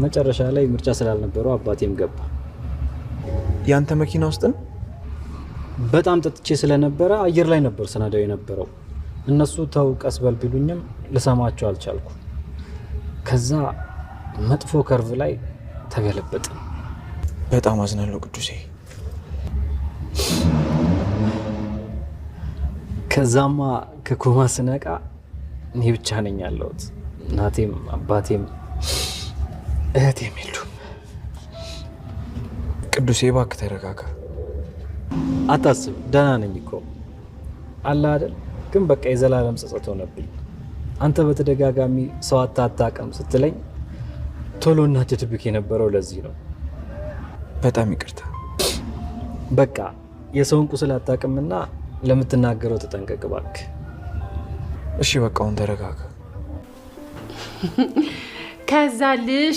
መጨረሻ ላይ ምርጫ ስላልነበረው አባቴም ገባ። ያንተ መኪና ውስጥ ነው? በጣም ጠጥቼ ስለነበረ አየር ላይ ነበር ስነዳው የነበረው። እነሱ ተው ቀስ በል ቢሉኝም ልሰማቸው አልቻልኩ። ከዛ መጥፎ ከርቭ ላይ ተገለበጠ። በጣም አዝናለሁ ቅዱሴ። ከዛማ ከኮማ ስነቃ እኔ ብቻ ነኝ ያለሁት። እናቴም አባቴም እህቴም የሉም። ቅዱሴ እባክህ ተረጋጋ። አታስብ፣ ደህና ነኝ እኮ አለ አይደል። ግን በቃ የዘላለም ጸጸት ሆነብኝ። አንተ በተደጋጋሚ ሰው አታጣቀም ስትለኝ ቶሎ እናትብክ የነበረው ለዚህ ነው። በጣም ይቅርታ። በቃ የሰውን ቁስል አታቅምና ለምትናገረው ተጠንቀቅ እባክህ። እሺ በቃ አሁን ተረጋጋ። ከዛ ልጅ